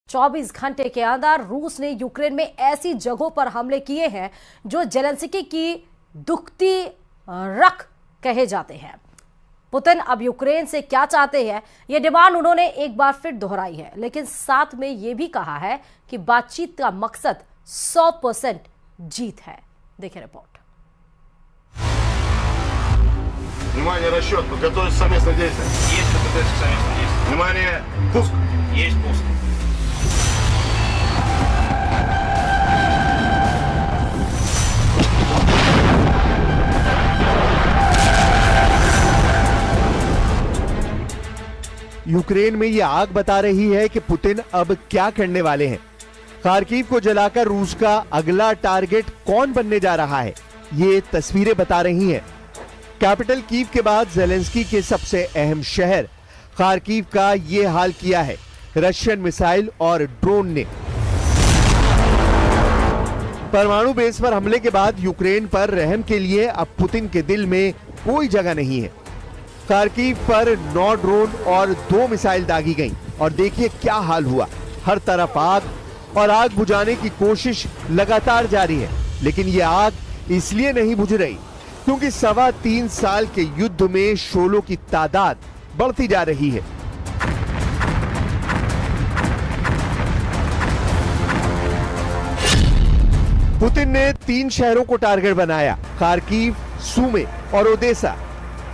24 घंटे के अंदर रूस ने यूक्रेन में ऐसी जगहों पर हमले किए हैं जो जेलेंस्की की दुखती रख कहे जाते हैं। पुतिन अब यूक्रेन से क्या चाहते हैं, यह डिमांड उन्होंने एक बार फिर दोहराई है, लेकिन साथ में यह भी कहा है कि बातचीत का मकसद 100% जीत है। देखिए रिपोर्ट। Внимание, расчет, подготовиться к совместным действиям. Есть подготовиться к совместным действиям. Внимание, пуск. Есть пуск. यूक्रेन में ये आग बता रही है कि पुतिन अब क्या करने वाले हैं। खार्किव को जलाकर रूस का अगला टारगेट कौन बनने जा रहा है, ये तस्वीरें बता रही हैं। कैपिटल कीव के बाद जेलेंस्की के सबसे अहम शहर खार्किव का ये हाल किया है रशियन मिसाइल और ड्रोन ने। परमाणु बेस पर हमले के बाद यूक्रेन पर रहम के लिए अब पुतिन के दिल में कोई जगह नहीं है। खार्किव पर 9 ड्रोन और 2 मिसाइल दागी गईं और देखिए क्या हाल हुआ। हर तरफ आग और आग बुझाने की कोशिश लगातार जारी है, लेकिन ये आग इसलिए नहीं बुझ रही क्योंकि 3.25 साल के युद्ध में शोलों की तादाद बढ़ती जा रही है। पुतिन ने 3 शहरों को टारगेट बनाया, खार्किव, सुमी और ओदेसा।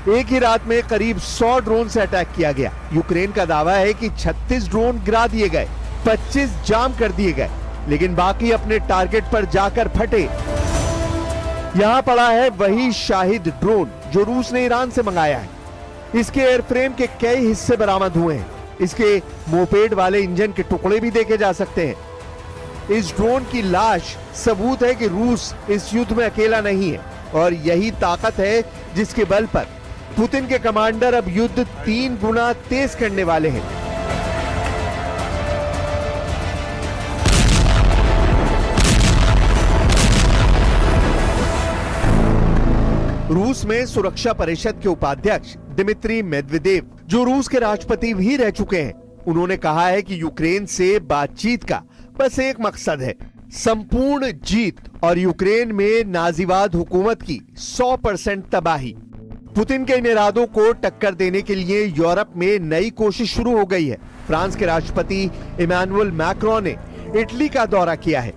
एक ही रात में करीब 100 ड्रोन से अटैक किया गया। यूक्रेन का दावा है कि 36 ड्रोन गिरा दिए गए, 25 जाम कर दिए गए, लेकिन बाकी अपने टारगेट पर जाकर फटे। यहां पड़ा है वही शाहिद ड्रोन जो रूस ने ईरान से मंगाया है। इसके एयरफ्रेम के कई हिस्से बरामद हुए हैं। इसके मोपेड वाले इंजन के टुकड़े भी देखे जा सकते हैं। इस ड्रोन की लाश सबूत है कि रूस इस युद्ध में अकेला नहीं है, और यही ताकत है जिसके बल पर पुतिन के कमांडर अब युद्ध 3 गुना तेज करने वाले हैं। रूस में सुरक्षा परिषद के उपाध्यक्ष दिमित्री मेदवेदेव, जो रूस के राष्ट्रपति भी रह चुके हैं, उन्होंने कहा है कि यूक्रेन से बातचीत का बस एक मकसद है, संपूर्ण जीत और यूक्रेन में नाजीवाद हुकूमत की 100% तबाही। पुतिन के इन इरादों को टक्कर देने के लिए यूरोप में नई कोशिश शुरू हो गई है। फ्रांस के राष्ट्रपति इमैनुअल मैक्रोन ने इटली का दौरा किया है।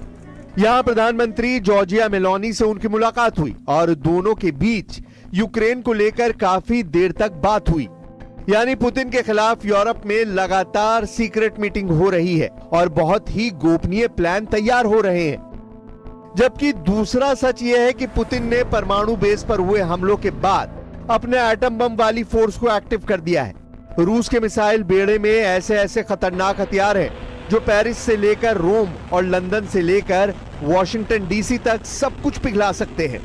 यहां प्रधानमंत्री जॉर्जिया मेलोनी से उनकी मुलाकात हुई और दोनों के बीच यूक्रेन को लेकर काफी देर तक बात हुई। यानी पुतिन के खिलाफ यूरोप में लगातार सीक्रेट मीटिंग हो रही है और बहुत ही गोपनीय प्लान तैयार हो रहे हैं। जबकि दूसरा सच यह है कि पुतिन ने परमाणु बेस पर हुए हमलों के बाद अपने एटम बम वाली फोर्स को एक्टिव कर दिया है। रूस के मिसाइल बेड़े में ऐसे ऐसे खतरनाक हथियार हैं जो पेरिस से लेकर रोम और लंदन से लेकर वॉशिंगटन डीसी तक सब कुछ पिघला सकते हैं।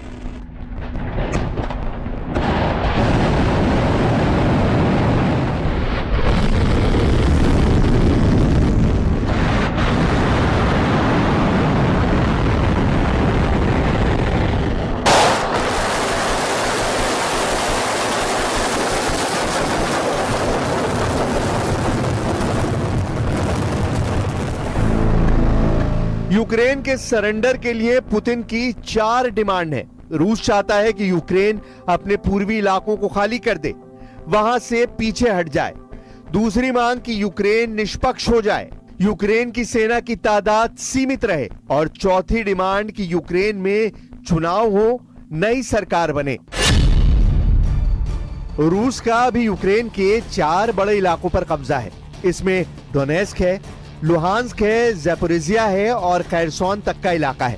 यूक्रेन के सरेंडर के लिए पुतिन की 4 डिमांड है। रूस चाहता है कि यूक्रेन अपने पूर्वी इलाकों को खाली कर दे, वहां से पीछे हट जाए। दूसरी मांग कि यूक्रेन निष्पक्ष हो जाए, यूक्रेन की सेना की तादाद सीमित रहे, और चौथी डिमांड कि यूक्रेन में चुनाव हो, नई सरकार बने। रूस का अभी यूक्रेन के 4 बड़े इलाकों पर कब्जा है। इसमें डोनेस्क है, लुहांस्क है, ज़ैपोरिज़िया है और खैरसोन तक का इलाका है।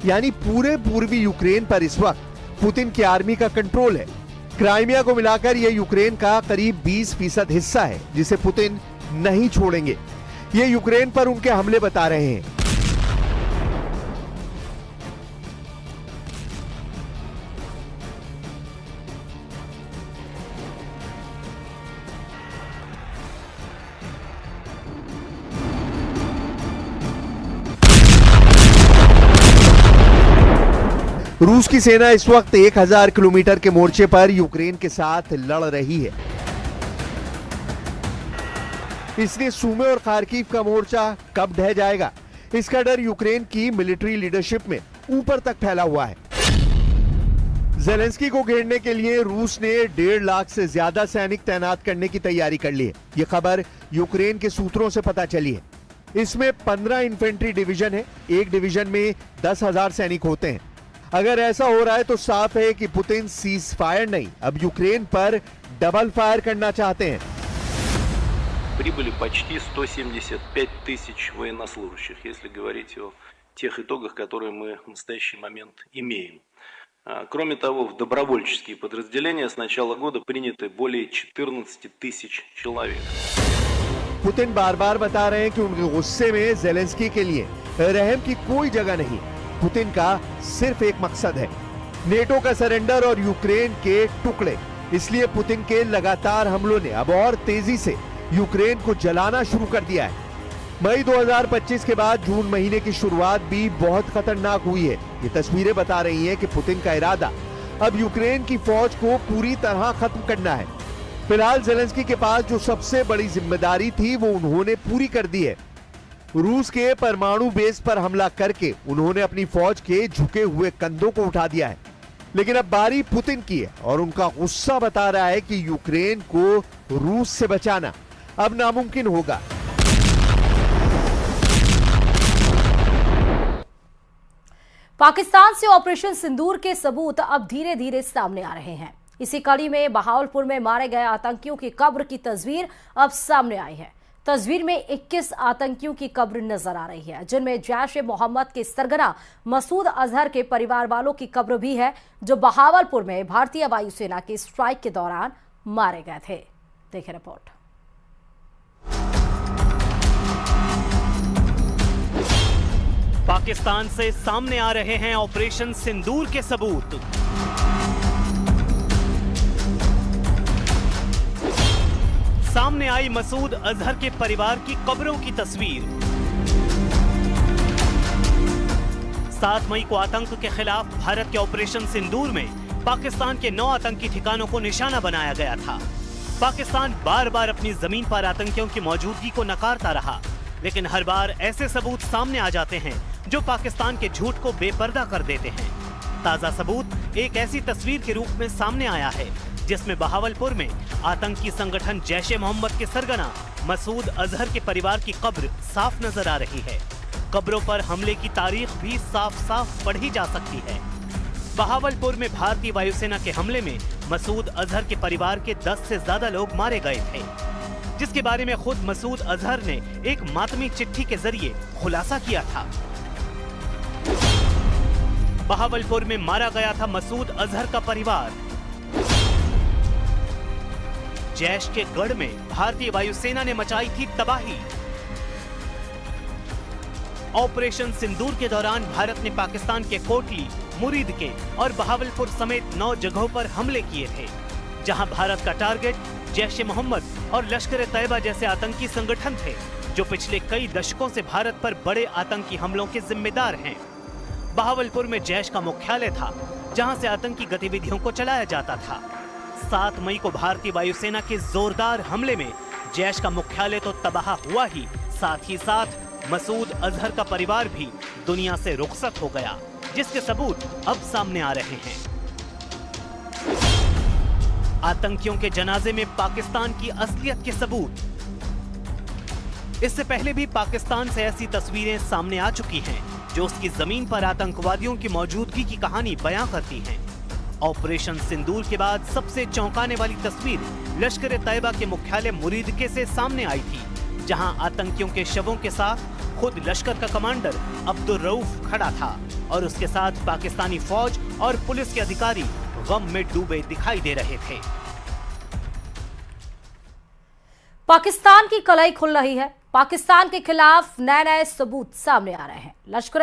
यानी पूरे पूर्वी यूक्रेन पर इस वक्त पुतिन की आर्मी का कंट्रोल है। क्राइमिया को मिलाकर यह यूक्रेन का करीब 20% हिस्सा है जिसे पुतिन नहीं छोड़ेंगे। ये यूक्रेन पर उनके हमले बता रहे हैं। रूस की सेना इस वक्त 1000 किलोमीटर के मोर्चे पर यूक्रेन के साथ लड़ रही है। इसलिए सूमे और खार्किव का मोर्चा कब ढह जाएगा, इसका डर यूक्रेन की मिलिट्री लीडरशिप में ऊपर तक फैला हुआ है। जेलेंस्की को घेरने के लिए रूस ने 1.5 लाख से ज्यादा सैनिक तैनात करने की तैयारी कर ली है। ये खबर यूक्रेन के सूत्रों से पता चली है। इसमें 15 इन्फेंट्री डिवीजन है, एक डिवीजन में 10,000 सैनिक होते हैं। अगर ऐसा हो रहा है तो साफ है कि पुतिन सीज फायर नहीं, अब यूक्रेन पर डबल फायर करना चाहते हैं। Прибыли почти 175 тысяч военнослужащих, если говорить о тех итогах, которые мы в настоящий момент имеем. Кроме того, в добровольческие подразделения с начала года приняты более 14 тысяч человек. पुतिन बार बार बता रहे हैं कि उनके गुस्से में जेलेंस्की के लिए रहम की कोई जगह नहीं। पुतिन का सिर्फ एक मकसद है, नेटो का सरेंडर और यूक्रेन के टुकड़े। इसलिए पुतिन के लगातार हमलों ने अब और तेजी से यूक्रेन को जलाना शुरू कर दिया है। मई 2025 के बाद जून महीने की शुरुआत भी बहुत खतरनाक हुई है। ये तस्वीरें बता रही हैं कि पुतिन का इरादा अब यूक्रेन की फौज को पूरी तरह खत्म करना है। फिलहाल जेलेंस्की के पास जो सबसे बड़ी जिम्मेदारी थी वो उन्होंने पूरी कर दी है। रूस के परमाणु बेस पर हमला करके उन्होंने अपनी फौज के झुके हुए कंधों को उठा दिया है। लेकिन अब बारी पुतिन की है और उनका गुस्सा बता रहा है कि यूक्रेन को रूस से बचाना अब नामुमकिन होगा। पाकिस्तान से ऑपरेशन सिंदूर के सबूत अब धीरे धीरे सामने आ रहे हैं। इसी कड़ी में बहावलपुर में मारे गए आतंकियों की कब्र की तस्वीर अब सामने आई है। तस्वीर में 21 आतंकियों की कब्र नजर आ रही है, जिनमें जैश ए मोहम्मद के सरगना मसूद अजहर के परिवार वालों की कब्र भी है, जो बहावलपुर में भारतीय वायुसेना के स्ट्राइक के दौरान मारे गए थे। देखिए रिपोर्ट। पाकिस्तान से सामने आ रहे हैं ऑपरेशन सिंदूर के सबूत। सामने आई मसूद अजहर के परिवार की कब्रों की तस्वीर। 7 मई को आतंक के खिलाफ भारत के ऑपरेशन सिंदूर में पाकिस्तान के 9 आतंकी ठिकानों को निशाना बनाया गया था। पाकिस्तान बार बार अपनी जमीन पर आतंकियों की मौजूदगी को नकारता रहा, लेकिन हर बार ऐसे सबूत सामने आ जाते हैं जो पाकिस्तान के झूठ को बेपर्दा कर देते हैं। ताजा सबूत एक ऐसी तस्वीर के रूप में सामने आया है जिसमें बहावलपुर में आतंकी संगठन जैश ए मोहम्मद के सरगना मसूद अजहर के परिवार की कब्र साफ नजर आ रही है। कब्रों पर हमले की तारीख भी साफ साफ पढ़ी जा सकती है। बहावलपुर में भारतीय वायुसेना के हमले में मसूद अजहर के परिवार के 10 से ज्यादा लोग मारे गए थे, जिसके बारे में खुद मसूद अजहर ने एक मातमी चिट्ठी के जरिए खुलासा किया था। बहावलपुर में मारा गया था मसूद अजहर का परिवार। जैश के गढ़ में भारतीय वायुसेना ने मचाई थी तबाही। ऑपरेशन सिंदूर के दौरान भारत ने पाकिस्तान के कोटली, मुरीद के और बहावलपुर समेत 9 जगहों पर हमले किए थे, जहां भारत का टारगेट जैश ए मोहम्मद और लश्कर ए तैयबा जैसे आतंकी संगठन थे, जो पिछले कई दशकों से भारत पर बड़े आतंकी हमलों के जिम्मेदार हैं। बहावलपुर में जैश का मुख्यालय था, जहां से आतंकी गतिविधियों को चलाया जाता था। 7 मई को भारतीय वायुसेना के जोरदार हमले में जैश का मुख्यालय तो तबाह हुआ ही साथ मसूद अजहर का परिवार भी दुनिया से रुखसत हो गया, जिसके सबूत अब सामने आ रहे हैं। आतंकियों के जनाजे में पाकिस्तान की असलियत के सबूत। इससे पहले भी पाकिस्तान से ऐसी तस्वीरें सामने आ चुकी हैं जो उसकी जमीन पर आतंकवादियों की मौजूदगी की कहानी बयां करती हैं। ऑपरेशन सिंदूर के बाद सबसे चौंकाने वाली तस्वीर लश्कर ए तैयबा के मुख्यालय मुरीदके से सामने आई थी, जहां आतंकियों के शवों के साथ खुद लश्कर का कमांडर अब्दुल रऊफ खड़ा था और उसके साथ पाकिस्तानी फौज और पुलिस के अधिकारी गम में डूबे दिखाई दे रहे थे। पाकिस्तान की कलाई खुल रही है। पाकिस्तान के खिलाफ नए नए सबूत सामने आ रहे हैं। लश्कर